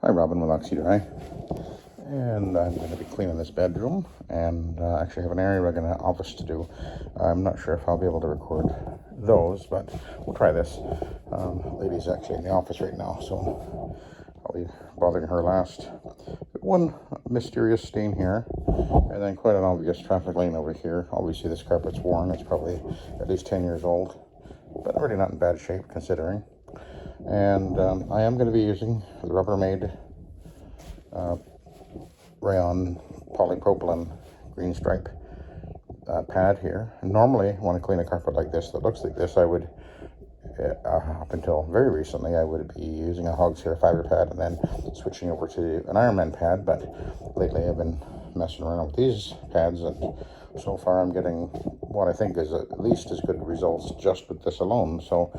Hi, Robin with Oxy-Dry, and I'm going to be cleaning this bedroom and actually have an area rig and an office to do. I'm not sure if I'll be able to record those, but we'll try this. Lady's actually in the office right now, so I'll be bothering her last. One mysterious stain here, and then quite an obvious traffic lane over here. Obviously this carpet's worn, it's probably at least 10 years old, but really not in bad shape considering. And I am going to be using the Rubbermaid rayon polypropylene green stripe pad here. And normally when I clean a carpet like this that looks like this, I would, up until very recently, I would be using a hog's hair fiber pad and then switching over to an Ironman pad. But lately I've been messing around with these pads, and so far I'm getting what I think is at least as good results just with this alone. So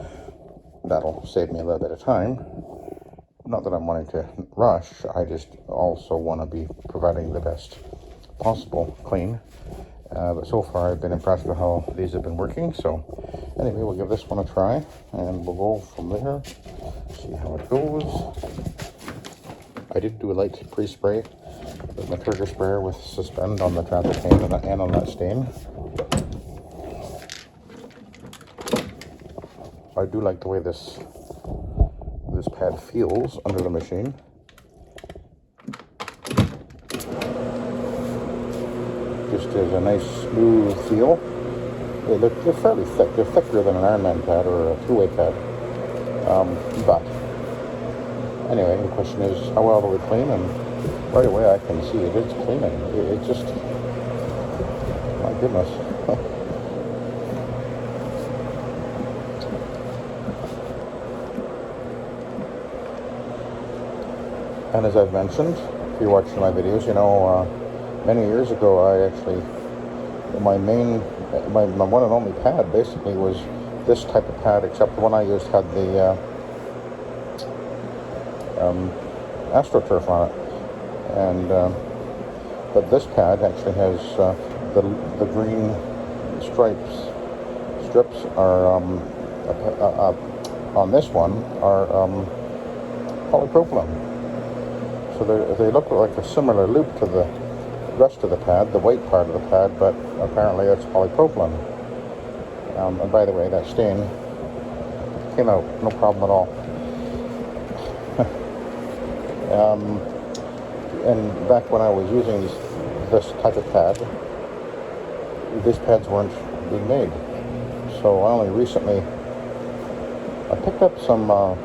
that'll save me a little bit of time. Not that I'm wanting to rush, I just also want to be providing the best possible clean. But so far I've been impressed with how these have been working. So anyway, we'll give this one a try and we'll go from there, see how it goes. I did do a light pre-spray with my trigger sprayer with suspend on the traffic pane and on that stain. I do like the way this pad feels under the machine. Just has a nice smooth feel. They're fairly thick. They're thicker than an Ironman pad or a two-way pad. But anyway, the question is how well do we clean? And right away I can see it's cleaning. It just, my goodness. And as I've mentioned, if you're watching my videos, you know, many years ago, I actually, my one and only pad basically was this type of pad, except the one I used had the AstroTurf on it. And but this pad actually has the green strips are on this one are polypropylene. So they look like a similar loop to the rest of the pad, the white part of the pad, but apparently it's polypropylene. And by the way, that stain came out, no problem at all. And back when I was using this type of pad, these pads weren't being made. So I only recently, I picked up some of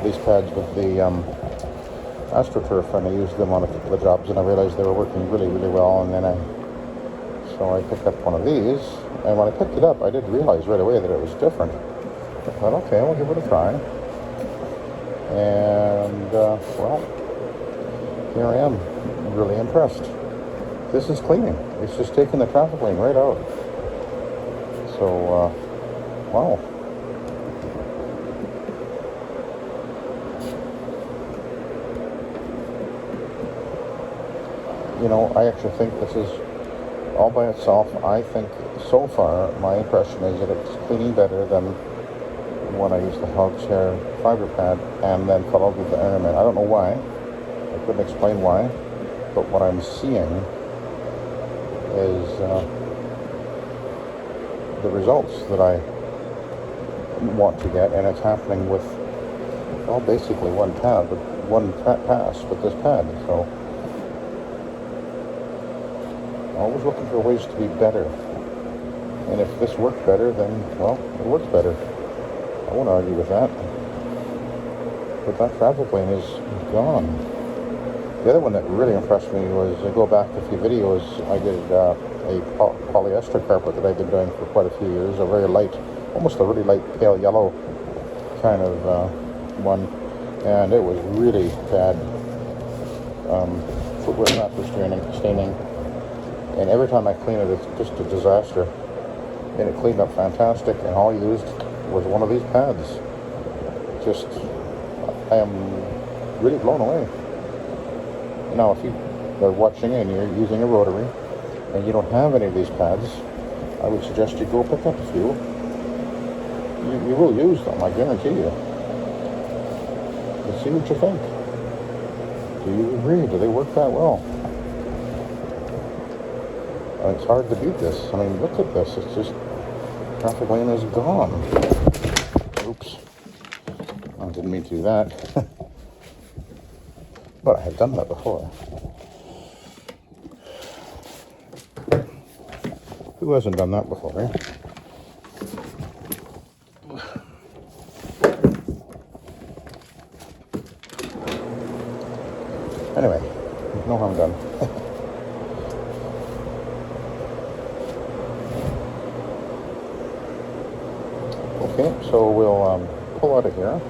these pads with the AstroTurf, and I used them on a couple of jobs, and I realized they were working really, really well. And then so I picked up one of these, and when I picked it up, I did realize right away that it was different. I thought, okay, I'll give it a try. And well, here I am, really impressed. This is cleaning. It's just taking the traffic lane right out. So, wow. You know, I actually think this is all by itself. I think so far my impression is that it's cleaning better than when I used the hog's hair fiber pad and then followed with the Rubbermaid. I don't know why. I couldn't explain why, but what I'm seeing is the results that I want to get, and it's happening with, well, basically one pad, but one pass with this pad. So always looking for ways to be better, and if this works better, then well, it works better. I won't argue with that. But that traffic lane is gone. The other one that really impressed me was, I go back a few videos, I did a polyester carpet that I've been doing for quite a few years, a very light, almost a really light pale yellow kind of one, and it was really bad footwear mat for staining. And every time I clean it, it's just a disaster. And it cleaned up fantastic, and all I used was one of these pads. Just, I am really blown away. Now, if you are watching and you're using a rotary, and you don't have any of these pads, I would suggest you go pick up a few. You will use them, I guarantee you. Let's see what you think. Do you agree? Do they work that well? It's hard to beat this. I mean, look at this. It's just, traffic lane is gone. Oops. I didn't mean to do that. But I have done that before. Who hasn't done that before, eh? Anyway, no harm done. Okay, so we'll pull out of here.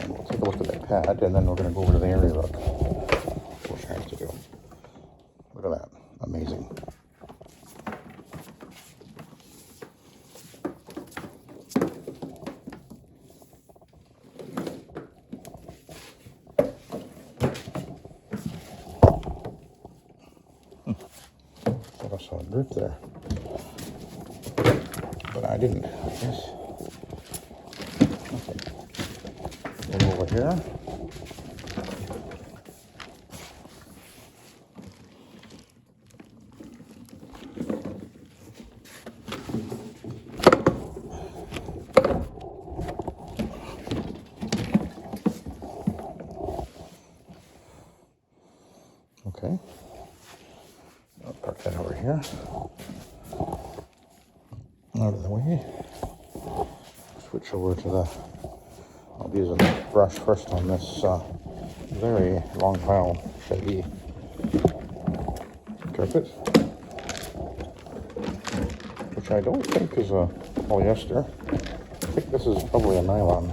And we'll take a look at that pad, and then we're going to go over to the area look. Which I have to do. Look at that. Amazing. I saw a drip there, but I didn't. Yes. Okay. Go over here. Okay. I'll park that over here. Out of the way. Switch over to the, I'll be using the brush first on this very long pile shaggy carpet, which I don't think is a polyester. I think this is probably a nylon.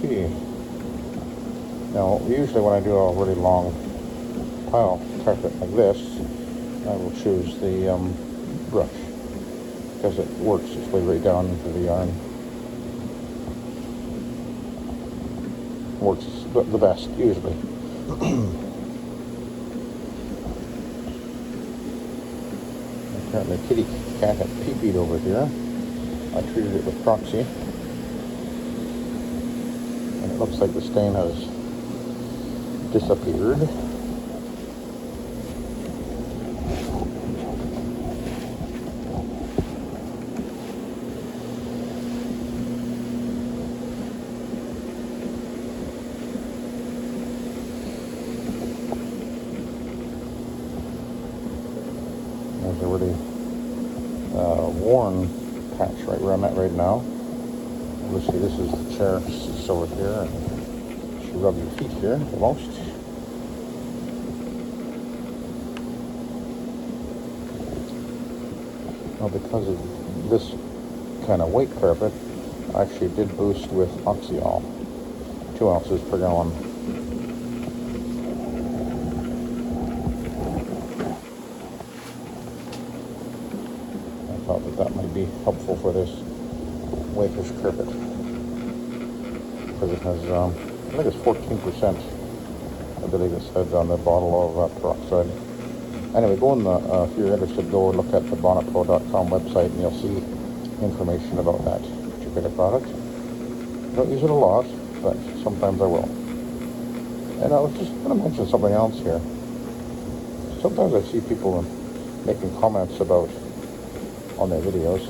Okay. Now, usually when I do a really long pile carpet like this, I will choose the brush because it works its way right down into the yarn. Works the best, usually. Apparently the kitty cat had pee-peed over here. I treated it with Proxy. And it looks like the stain has disappeared. There's a really worn patch right where I'm at right now. Obviously, this is the chair sits over here, and you rub your feet here the most. Well, because of this kind of weight carpet, I actually did boost with Oxy-Dry, 2 ounces per gallon. I thought that might be helpful for this weightless carpet because it has, I think it's 14%, I believe it said on the bottle of peroxide. Anyway, go in the, if you're interested, go and look at the bonnetpro.com website and you'll see information about that particular product. I don't use it a lot, but sometimes I will. And I was just going to mention something else here. Sometimes I see people making comments about, on their videos,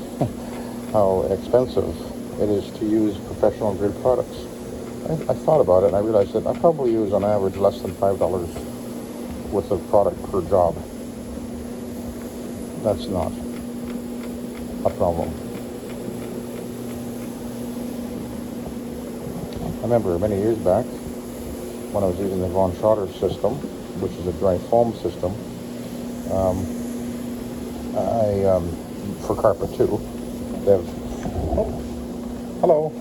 how expensive it is to use professional grade products. I thought about it and I realized that I probably use on average less than $5 worth of product per job. That's not a problem. I remember many years back when I was using the Von Schotter system, which is a dry foam system, for carpet too. They have, oh, hello.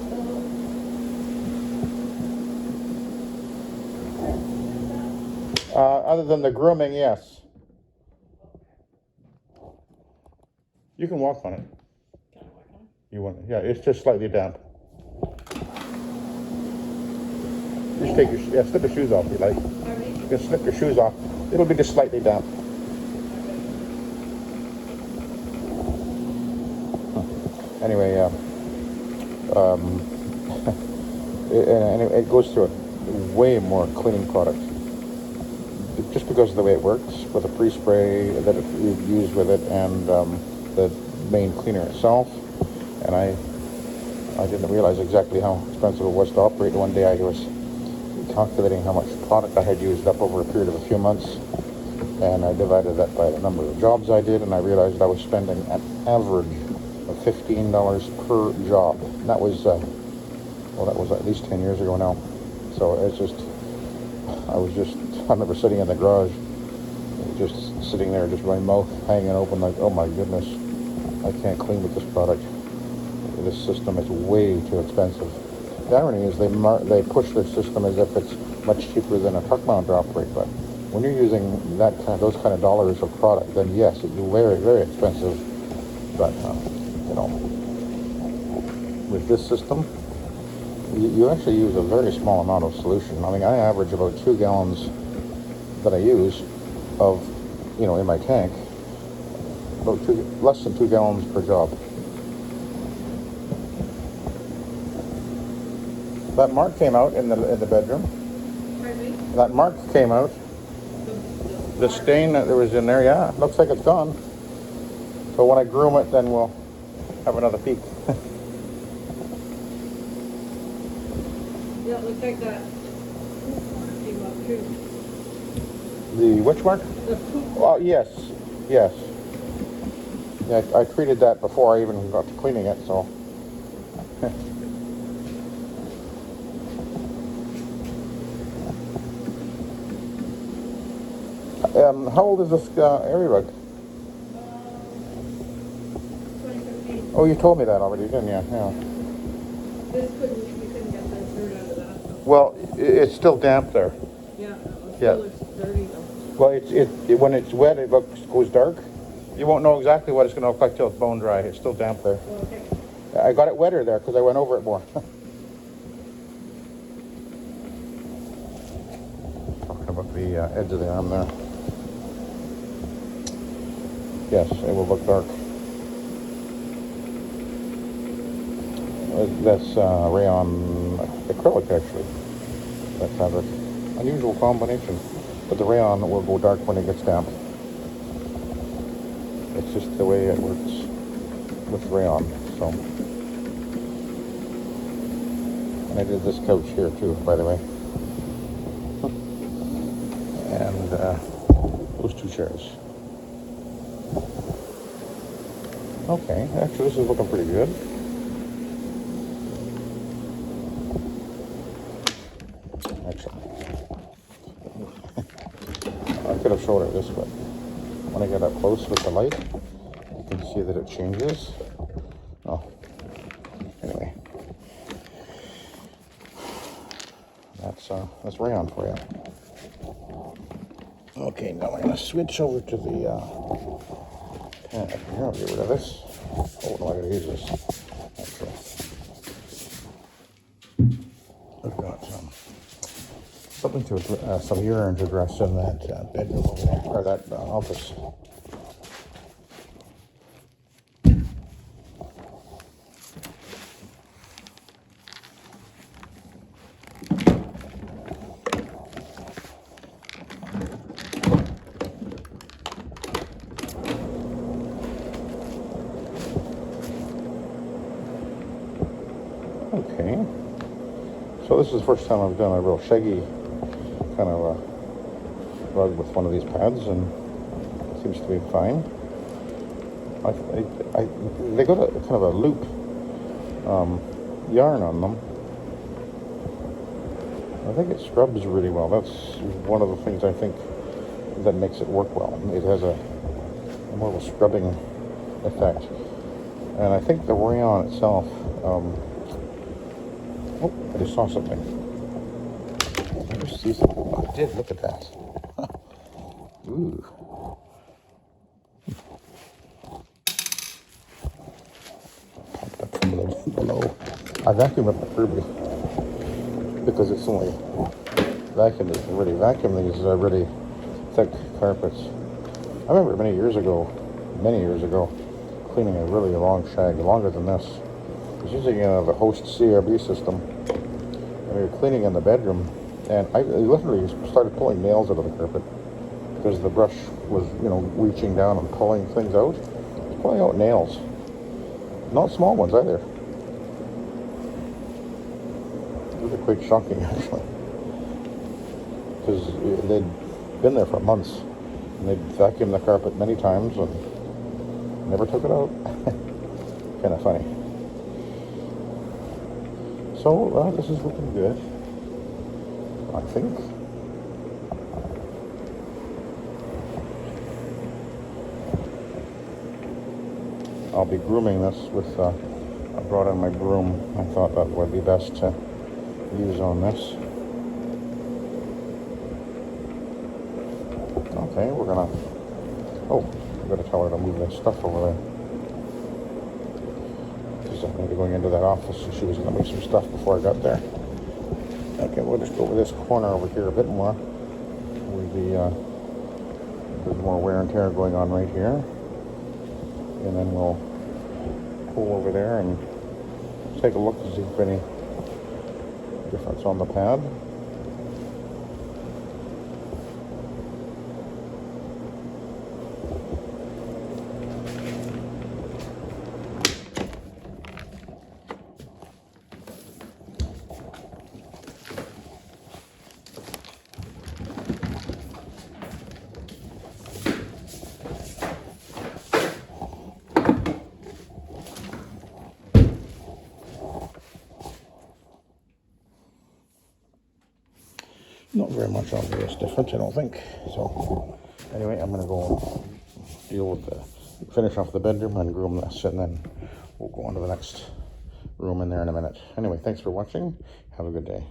Other than the grooming, yes. You can walk on it. Can I walk on it? You want it? Yeah, it's just slightly damp. Just take your, slip your shoes off if you like. You can slip your shoes off. It'll be just slightly damp. Anyway, and it goes through a way more cleaning product. Just because of the way it works with the pre-spray that you use with it and the main cleaner itself. And I didn't realize exactly how expensive it was to operate. One day I was calculating how much product I had used up over a period of a few months, and I divided that by the number of jobs I did, and I realized I was spending an average of $15 per job. And that was, that was at least 10 years ago now. So it's just, I remember sitting in the garage, just sitting there, just my mouth hanging open like, oh my goodness, I can't clean with this product. This system is way too expensive. The irony is they push their system as if it's much cheaper than a truck mount to operate, but when you're using those kind of dollars of product, then yes, it's very, very expensive. But with this system, you actually use a very small amount of solution. I mean, I average about 2 gallons that I use of, in my tank, less than 2 gallons per job. That mark came out in the bedroom. Pardon me? That mark came out. The stain that there was in there, yeah, looks like it's gone. So when I groom it, then we'll have another peek. Yeah, it looks like that came up too. The which mark? The poop. Oh, yes. Yeah, I treated that before I even got to cleaning it, so. How old is this area rug? 2015. Oh, you told me that already, didn't you? Yeah. You couldn't get the dirt out of that. So. Well, it's still damp there. Yeah, it Yeah. looks dirty though. Well, when it's wet, it goes dark. You won't know exactly what it's going to look like till it's bone dry. It's still damp there. Oh, okay. I got it wetter there because I went over it more. Talking about the edge of the arm there. Yes, it will look dark. That's rayon acrylic, actually. That fabric. Unusual combination. But the rayon will go dark when it gets damp. It's just the way it works with rayon. So, and I did this couch here too, by the way. And those 2 chairs. Okay, actually this is looking pretty good. Excellent. I could have showed it this, but when I get up close with the light, you can see that it changes. Oh, anyway, that's rayon for you. Okay, now I'm gonna switch over to the pen. Here, I'll get rid of this. Oh no, I gotta use this. Actually, I've got something to some urine to address in that bedroom over there, or that office. Okay, so this is the first time I've done a real shaggy kind of a rug with one of these pads, and it seems to be fine. They got a kind of a loop yarn on them. I think it scrubs really well. That's one of the things I think that makes it work well. It has a more of a scrubbing effect, and I think the rayon itself. Oh, I just saw something. I just see something. Oh, I did. Look at that. Ooh. Popped up from below. I vacuum up the Kirby because it's only vacuum is really vacuum these really thick carpets. I remember many years ago, cleaning a really long shag, longer than this. I was using the Host CRB system, and we were cleaning in the bedroom, and I literally started pulling nails out of the carpet because the brush was, you know, reaching down and pulling things out. Pulling out nails. Not small ones either. It was quite shocking, actually. Because they'd been there for months. And they'd vacuumed the carpet many times and never took it out. Kind of funny. So, this is looking good, I think. I'll be grooming this with, I brought in my broom. I thought that would be best to use on this. Okay, we're gonna, oh, I'm gonna tell her to move that stuff over there. Because I'm gonna be going into that office, so she was gonna make some stuff before I got there. Okay, we'll just go over this corner over here a bit more. There's more wear and tear going on right here. And then we'll pull over there and take a look to see if any difference on the pad. Not very much obvious difference, I don't think. So, anyway, I'm gonna go deal with finish off the bedroom and groom this, and then we'll go on to the next room in there in a minute. Anyway, thanks for watching. Have a good day.